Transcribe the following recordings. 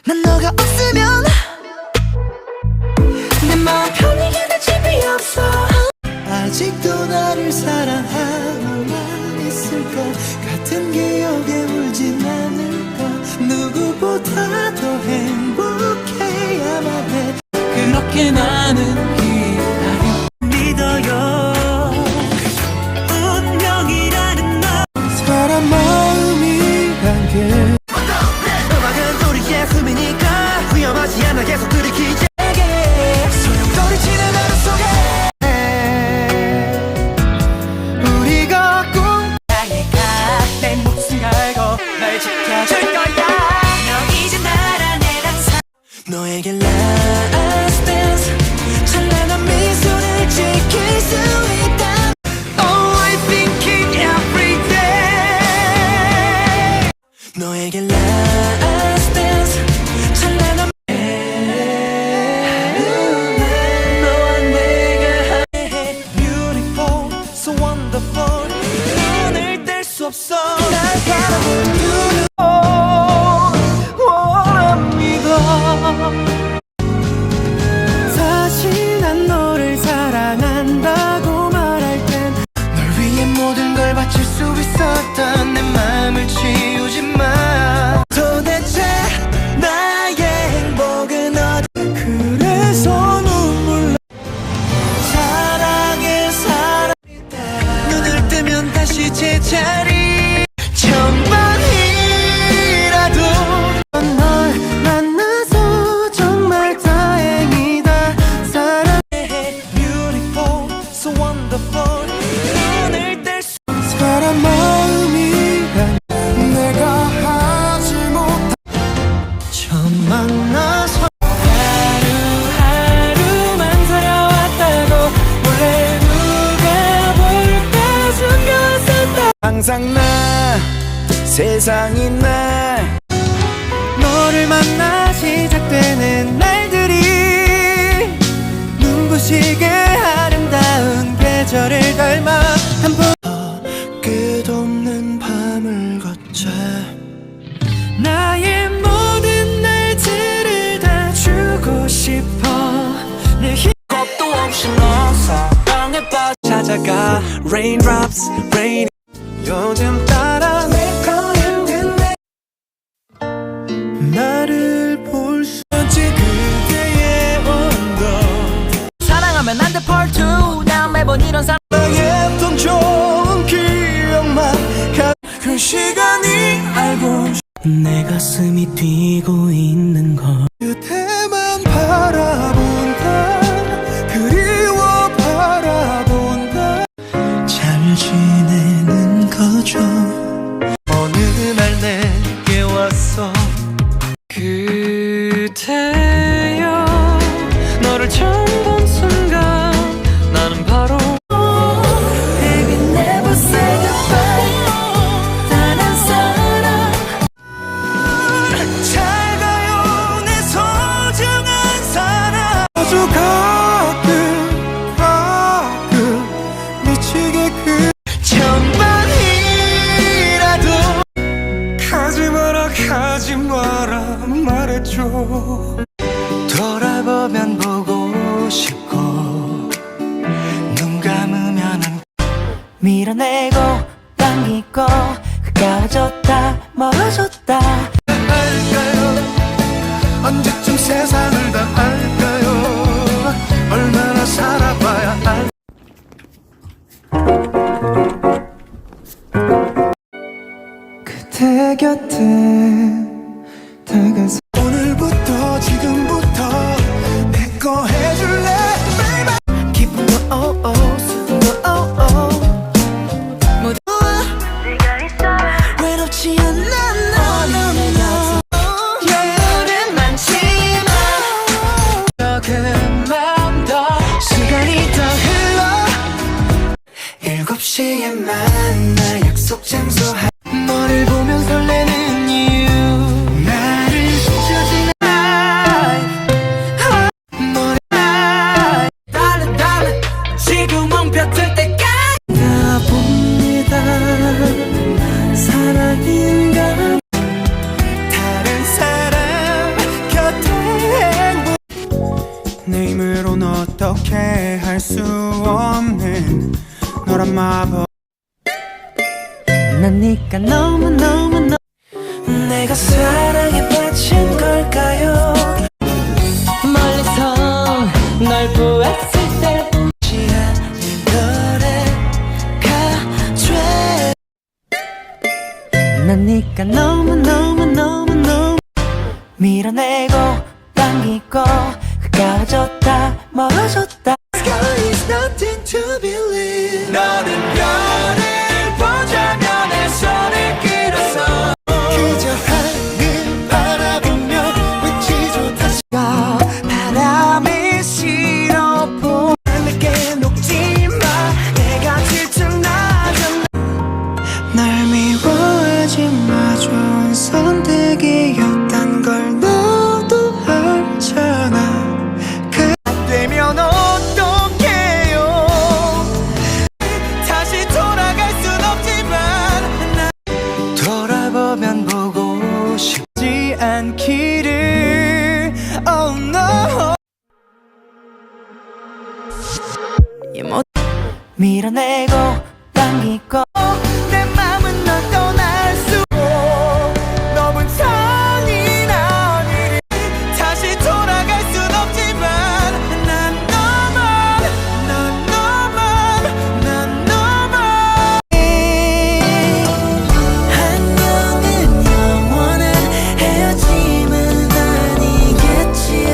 난 너가 없으면 내 마음 편히 견딜 집이 없어. 아직도 나를 사랑하고만 있을까? 같은 기억에 울진 않을까? 누구보다 더 행복해야만 해. 그렇게 나는 기다려. 믿어요. 운명이라는 말. 사람 마음이란 게 음악은 우리의 숨이니까 위험하지 않아 계속 들이키자. 소용돌이치는 하루 속에 우리가 꼭 나니까 내 목숨 걸고 널 지켜줄 거야. 너 이제 나란 애랑 너에게 last dance 찬란한 미소를 지킬 수 있다. Oh, I'm thinking every day. 너에게 last dance 찬란한 너와 내가 beautiful so wonderful 눈을 뗄 수 없어. 날 바라보는 눈을 원합니다. 사실 난 너를 사랑한다고 말할 땐 널 위해 모든 걸 바칠 수 있었던 내 마음을 치우지 마. 도대체 나의 행복은 어디? 그래서 눈물 나. 사랑해 사랑. 눈을 뜨면 다시 제자리. 천번이라도 널 만나서 정말 다행이다. 사랑해 beautiful so wonderful 눈을 뗄 수. 사람 마음이란 내가 하지 못한 처음 만나서 하루하루만 살아왔다고 몰래 누가 볼까 숨겼었다. 항상 나 세상이 나 너를 만나 시작되는 날들이 눈부시게 아름다운 계절을 닮아 한 번 끝없는 밤을 걷자. 나의 모든 날들을 다 주고 싶어. 내 겁도 없이 너 사랑에 빠져 찾아가 raindrops rain. 요즘 따라 내 거였는데 나를 볼 수 없지. 그대의 온도 사랑하면 안돼 part 2. 난 매번 이런 사랑 했던 좋은 기억만 그 시간이 알고 내 가슴이 뛰고 있는 걸 그대만 바라본다. 그리워 바라본다. 잘 지내는 거죠. 어느 날 내게 왔어. 그대여 너를 처음 본 순간 나는 바로 Baby never say goodbye. 단 한 사람 잘 가요 내 소중한 사람. 아주 가끔 미치게 그 천번이라도 가지 마라 말해줘. 돌아보면 보고 싶고 눈 감으면 밀어내고 당기고 가까워졌다 멀어졌다. 알까요 언제쯤 세상을 다 알까요? 얼마나 살아봐야 알. 그대 곁에 다가서 오늘부터 지금부터 내 거 해줄래 baby. 기쁨도 슬픔도 모두 네가 있어야 외롭지 않아. 열은 많지만 조금만 더 시간이 더 흘러 7시에 만나 약속 장소. 너를 보면 설레는 이유 나를 스쳐진 너를 달래 지금 엉켰을 때까지 가봅니다. 사랑인가 다른 사람 대체할 수 없는 너란 마법. 난 네가 너무너무 내가 사랑에 빠진 걸까요? 멀리서 널 보았을 때 지하는 너를 가죄. 난 네가 너무너무 밀어내고 당기고 가까워졌다 멀어졌다. Sky is nothing to believe. 너는 별을 보자면 내 손을 끌어서 그저 하늘 바라보며 외치죠 다시. 바람이 싫어 보 내게 녹지마. 내가 질투나잖아. 날 미워하지마. 좋은 선택이었단 걸 너도 알잖아. 되면 어떡해요. 다시 돌아갈 순 없지만 난 돌아보면 보고 싶지 않기를. Oh no. 밀어내고 당기고 내 맘은 널 떠날 수 없고 너무 잔인한 일이. 다시 돌아갈 순 없지만 난 너만 안녕은 영원한 헤어짐은 아니겠지요.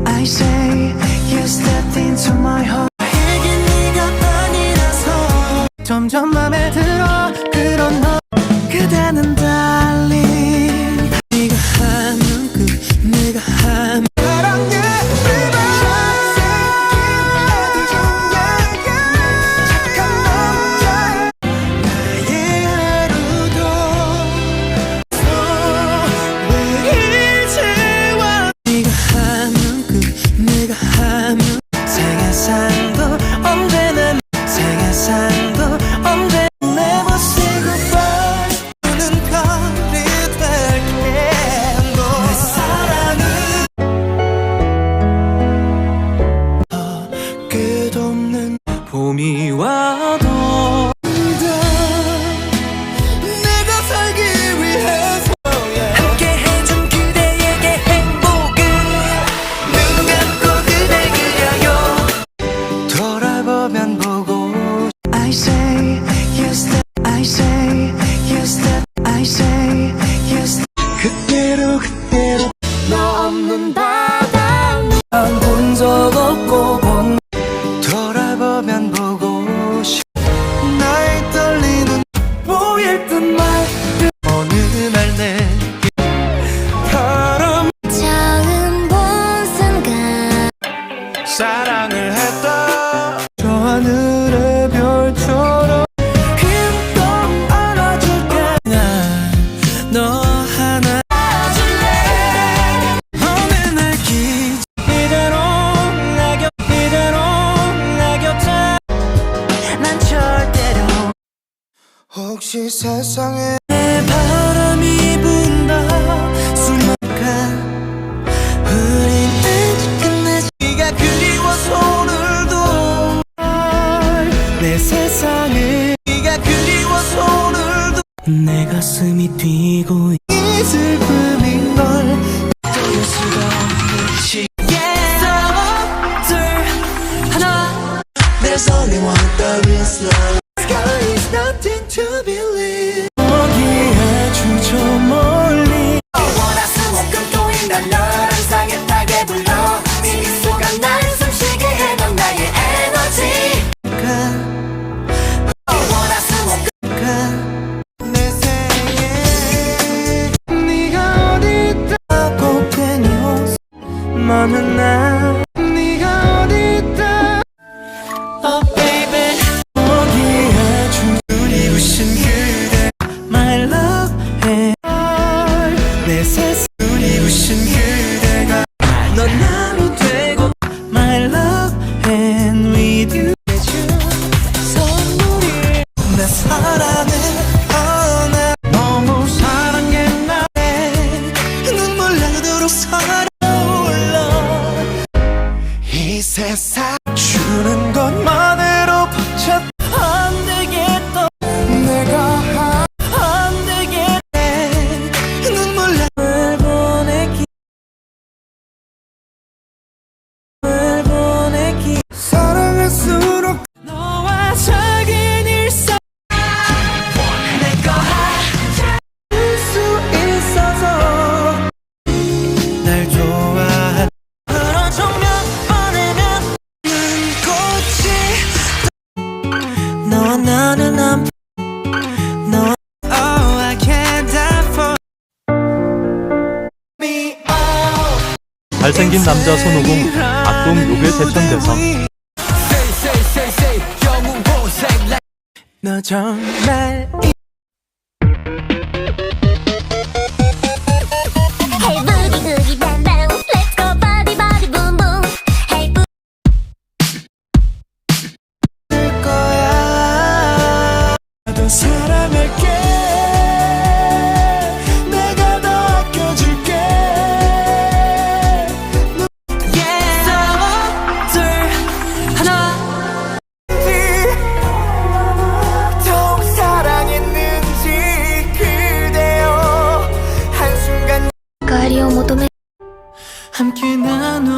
I say you stepped into my heart. 이게 네가 아니라서 점점 맘에 들어 그런 너. 그대는 달리 네가 하는 내가 하는 사랑해 착한 남자. 나의 하루도 왜 이제 와. 네가 하는 내가 하는 세계살도 언제나 세계살도 언제나 Never say goodbye. 우는 별이 될게 너. 내 사랑은 끝없는 봄이 와도 내가 살기 위해서 함께 해준 그대에게 행복은 눈 감고 그댈 그려요. 돌아보면 보고 I say you step. I say you step. I say you step. 그대로 너 없는 바다 본 적 없고 본. 돌아보면 보고 싶. 나의 떨리는 보일 듯 말 듯 어느 날 내게 바람 처음 본 순간 사랑을 했다. 저 하늘의 별처럼 힘껏 안아줄게. 난 너 하나 안아줄래. 어느 날 이대로 나 곁에 난 절대로. 혹시 세상에 내 바람이 분다 수많은 우린 아직 끝나지. 네가 그리워서 오늘도 내 세상에 네가 그리워서 오늘도 내 가슴이 뛰고 이 슬픔인 걸 어쩔 수가 없지. 둘 하나. There's only one the real slow. Sky is nothing to believe. 거기에 주저 멀리 월화수목금 토일 난 널 항상 애타게 불러 네 미소가 날 숨쉬게 해 넌 나의 에너지. 월화수목금 내 생에 네가 어디 있다 꽃괜히 웃어 너는 나 네가 어디 있다. Oh baby 거기에 눈이 부신 그대 My love 내 세상 눈이 부신 그대가 넌 남이 되고 My love and with you 선물이 내 사랑을 나 너무 사랑해. 나의 눈물 나도록 사랑. 주는 것만으로 벅차 안 되겠다 내가 안 되겠네 눈물 나를 보내기 사랑할수록 너와 작은 일상 내거 할 수 있어서 날 좋아하는 그런 몇 번이면 꽃이 너와 나는 안 너 Oh I can't die for me oh 잘생긴 남자 손오공 악동 욕의 대천대성. 너 정말 Hey boogie boogie bang bang Let's go body body boom boom Hey 있을 거야 나도 사랑할게 내가 더 아껴줄게 Yeah 둘 하나 더욱 사랑했는지 그대여 한순간 帰りを求め 함께 나눠